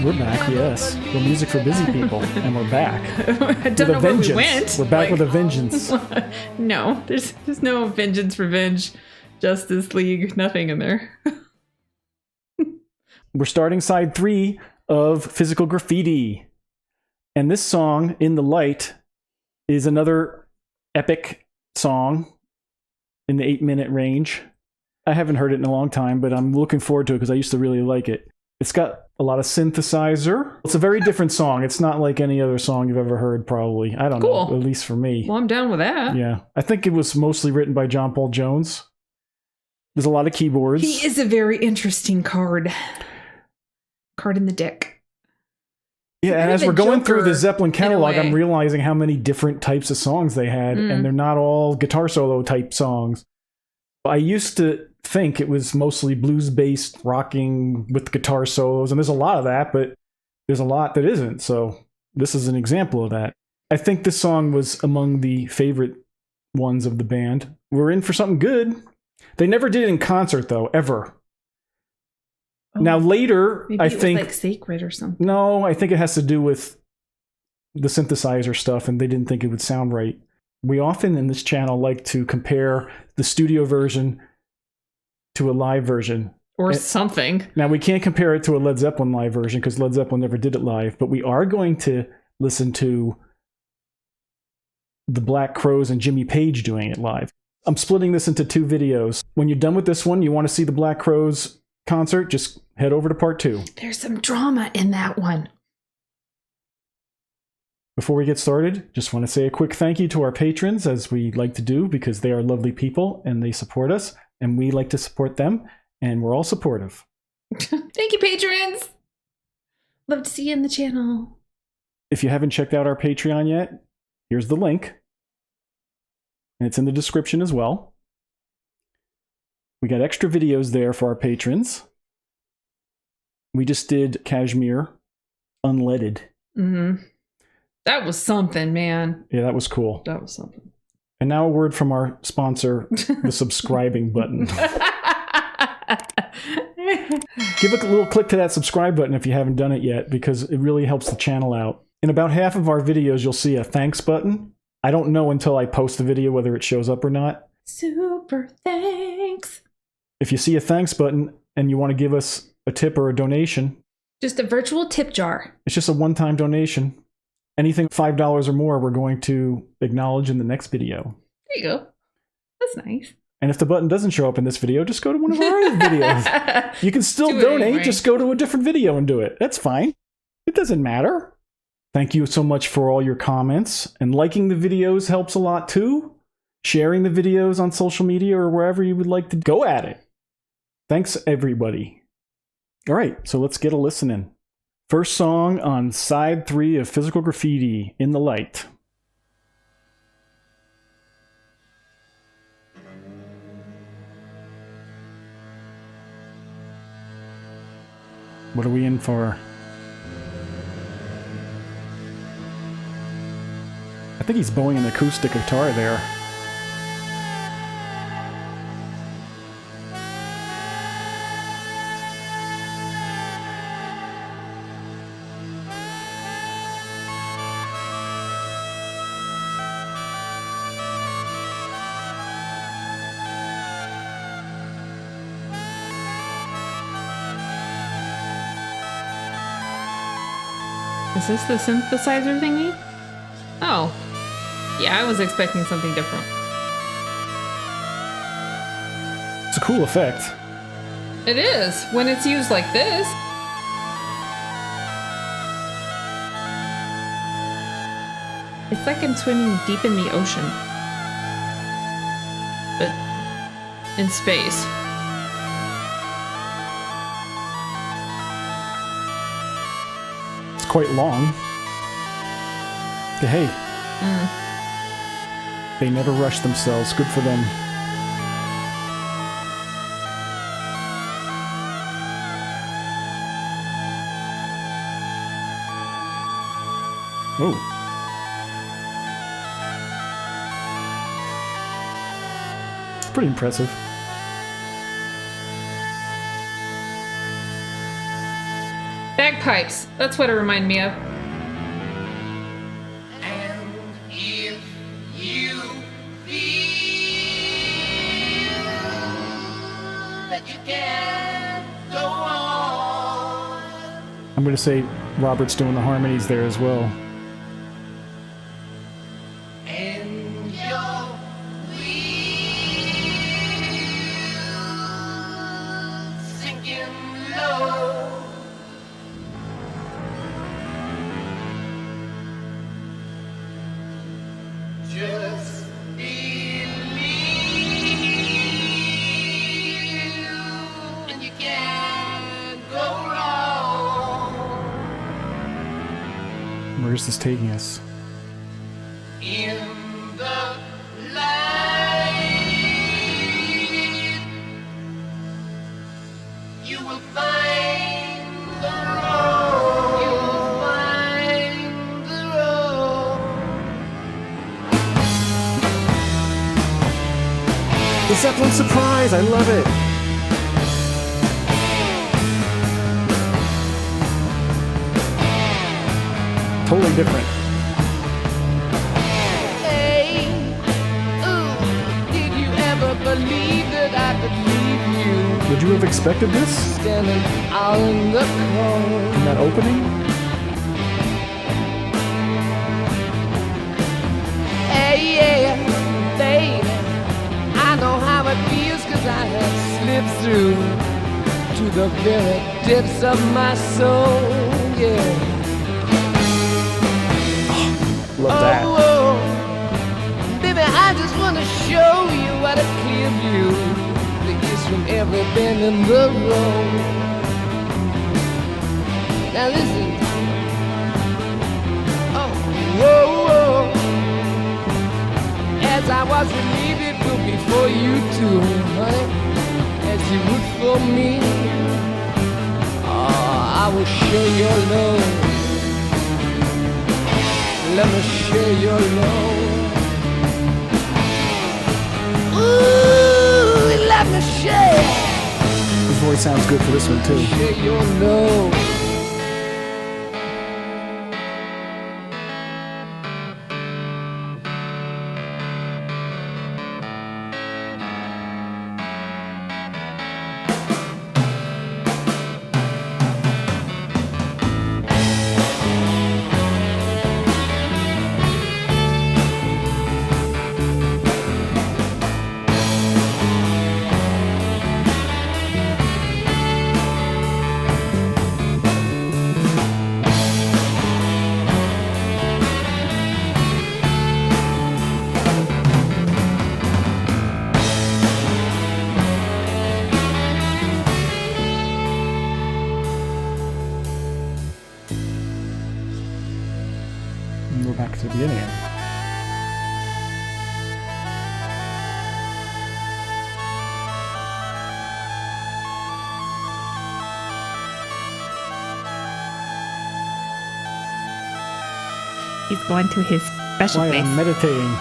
We're back, yes. We're music for busy people, and we're back. I don't know where we went. We're back with a vengeance. No, there's no Vengeance Revenge, Justice League, nothing in there. We're starting side 3 of Physical Graffiti. And this song, In the Light, is another epic song in the 8-minute range. I haven't heard it in a long time, but I'm looking forward to it because I used to really like it. It's got a lot of synthesizer. It's a very different song. It's not like any other song you've ever heard, probably. I don't know, at least for me. Well, I'm down with that. Yeah. I think it was mostly written by John Paul Jones. There's a lot of keyboards. He is a very interesting card in the deck. Yeah, and as we're going through the Zeppelin catalog, I'm realizing how many different types of songs they had, and they're not all guitar solo type songs. I used to think it was mostly blues-based rocking with guitar solos, and there's a lot of that, but there's a lot that isn't, so this is an example of that. I think this song was among the favorite ones of the band. We're in for something good. They never did it in concert, though, ever. Oh, now, later, I think... like sacred or something. No, I think it has to do with the synthesizer stuff, and they didn't think it would sound right. We often in this channel like to compare the studio version to a live version. Or something. Now, we can't compare it to a Led Zeppelin live version because Led Zeppelin never did it live, but we are going to listen to the Black Crowes and Jimmy Page doing it live. I'm splitting this into 2 videos. When you're done with this one, you want to see the Black Crowes concert, just head over to part 2. There's some drama in that one. Before we get started, just want to say a quick thank you to our patrons, as we like to do, because they are lovely people and they support us, and we like to support them, and we're all supportive. Thank you, patrons! Love to see you in the channel. If you haven't checked out our Patreon yet, here's the link. And it's in the description as well. We got extra videos there for our patrons. We just did Kashmir unleaded. Mm-hmm. That was something, man. Yeah, that was cool. That was something. And now a word from our sponsor, the subscribing button. Give a little click to that subscribe button if you haven't done it yet, because it really helps the channel out. In about half of our videos, you'll see a thanks button. I don't know until I post the video whether it shows up or not. Super thanks. If you see a thanks button and you want to give us a tip or a donation. Just a virtual tip jar. It's just a one-time donation. Anything $5 or more, we're going to acknowledge in the next video. There you go. That's nice. And if the button doesn't show up in this video, just go to one of our other videos. You can still donate, anyway. Just go to a different video and do it. That's fine. It doesn't matter. Thank you so much for all your comments. And liking the videos helps a lot too. Sharing the videos on social media or wherever you would like to go at it. Thanks, everybody. All right, so let's get a listen in. First song on side 3 of Physical Graffiti, In the Light. What are we in for? I think he's bowing an acoustic guitar there. Is this the synthesizer thingy? Oh. Yeah, I was expecting something different. It's a cool effect. It is, when it's used like this. It's like I'm swimming deep in the ocean. But in space. Quite long. But hey, they never rush themselves. Good for them. Oh. It's pretty impressive. Bagpipes. That's what it reminded me of. And if you feel that you can't go on, I'm going to say Robert's doing the harmonies there as well. and you're sinking low, just believe, and you can't go wrong. Where's this taking us? In the light, you will find the road. You will find the road. The Zeppelin surprise! I love it! Totally different. Hey, ooh, did you ever believe that I could leave you Would you have expected this standing out in the cold? in that opening? Hey, yeah, baby, I know how it feels 'cause I have slipped through to the very depths of my soul, yeah. Love that. Oh, baby, I just wanna show you what a clear view there is from every bend in the road. Now listen. Oh, whoa, whoa. As I was relieved it will be for you too, honey. As you would for me. Oh, I will share your love. Let me share your love. Ooh, let me share. His voice sounds good for this one too. Share your love. And we're back to the beginning. He's going to his special Why place. I'm meditating.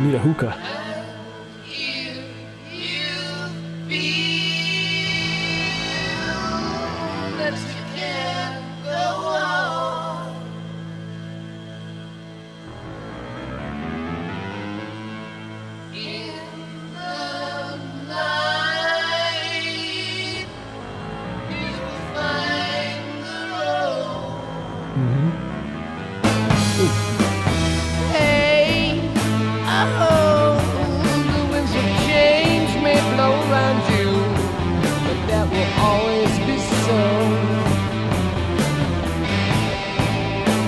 Need a hookah. Hey, oh, the winds of change may blow around you, but that will always be so.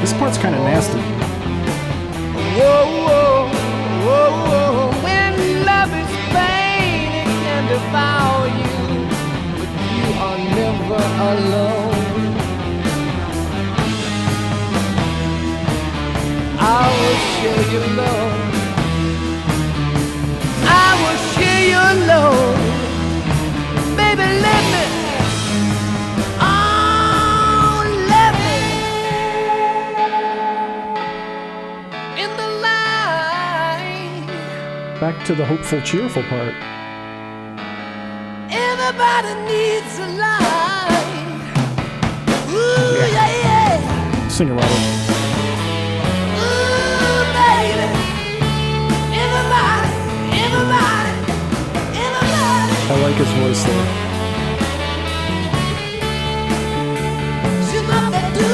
This part's kind of nasty. Whoa, whoa, whoa, whoa. When love is pain, it can devour you, but you are never alone. I will share your love. I will share your love. Baby, let me. Oh, let me. In the light. back to the hopeful, cheerful part. Everybody needs a light. Ooh, yeah. Sing it, Robert. Ooh, baby. Everybody. I like his voice there. She's what they do.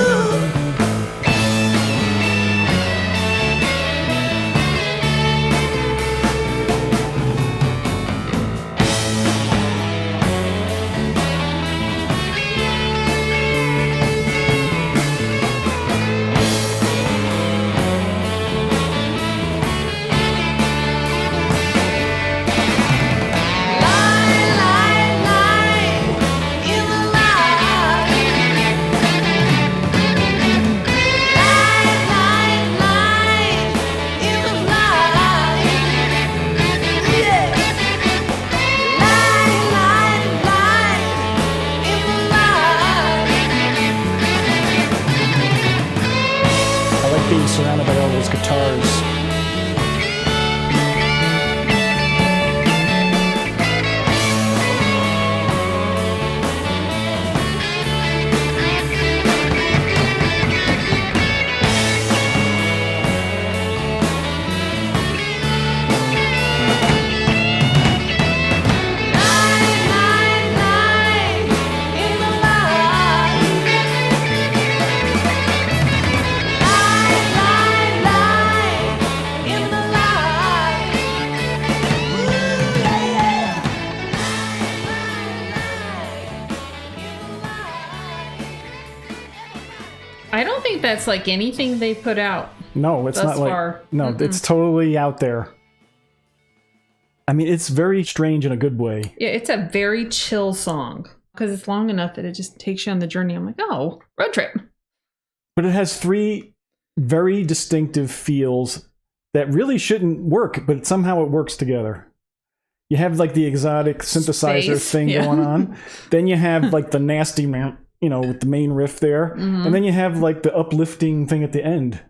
Being surrounded by all those guitars. I don't think that's like anything they put out. No, it's not like far. No, it's totally out there. I mean, it's very strange in a good way. Yeah, it's a very chill song because it's long enough that it just takes you on the journey. I'm like, oh, road trip. But it has 3 very distinctive feels that really shouldn't work, but somehow it works together. You have like the exotic synthesizer thing going on. Then you have like the nasty man, you know, with the main riff there. And then you have like the uplifting thing at the end.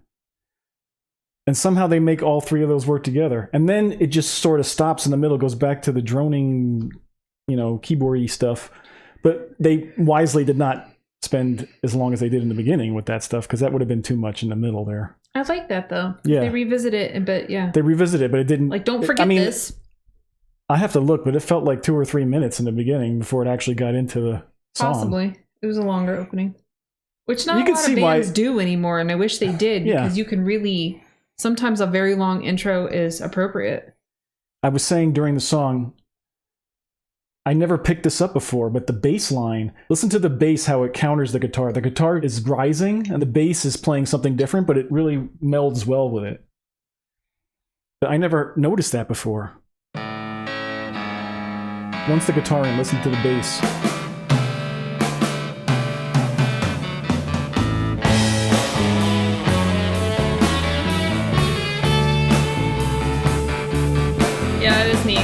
And somehow they make all 3 of those work together. And then it just sort of stops in the middle, goes back to the droning, you know, keyboardy stuff. But they wisely did not spend as long as they did in the beginning with that stuff, because that would have been too much in the middle there. I like that though. Yeah. They revisit it, but yeah. They revisit it, but it didn't. Like, don't forget this. I have to look, but it felt like 2 or 3 minutes in the beginning before it actually got into the song. Possibly. It was a longer opening. Which not a lot of bands do anymore, and I wish they did, because you can really... Sometimes a very long intro is appropriate. I was saying during the song, I never picked this up before, but the bass line, listen to the bass, how it counters the guitar. The guitar is rising, and the bass is playing something different, but it really melds well with it. But I never noticed that before. Once the guitar in, listen to the bass. Yeah, it is neat.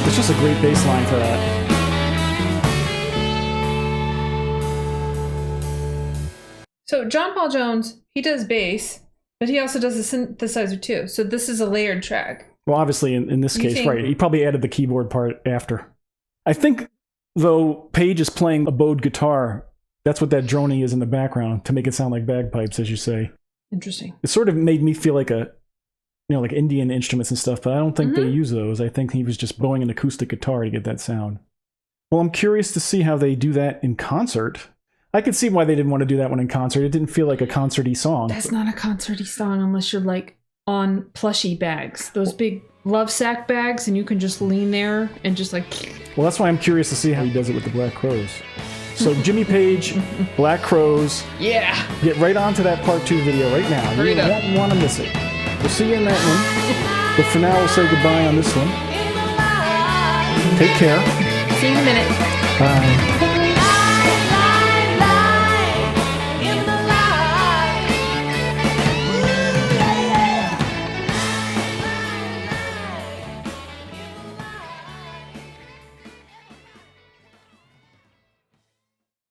It's just a great bass line for that. So John Paul Jones, he does bass, but he also does the synthesizer too. So this is a layered track. Well, obviously, in this case, right. He probably added the keyboard part after. I think, though, Page is playing a bowed guitar. That's what that droning is in the background, to make it sound like bagpipes, as you say. Interesting. It sort of made me feel like like Indian instruments and stuff, but I don't think they use those. I think he was just bowing an acoustic guitar to get that sound. Well, I'm curious to see how they do that in concert. I could see why they didn't want to do that one in concert. It didn't feel like a concert-y song. That's not a concert-y song unless you're like on plushy bags, those big love sack bags, and you can just lean there and just like... Well, that's why I'm curious to see how he does it with the Black Crowes. So Jimmy Page, Black Crowes. Yeah. Get right onto that part 2 video right now. You won't want to miss it. We'll see you in that one. But for now, we'll say goodbye on this one. Take care. See you in a minute. Bye.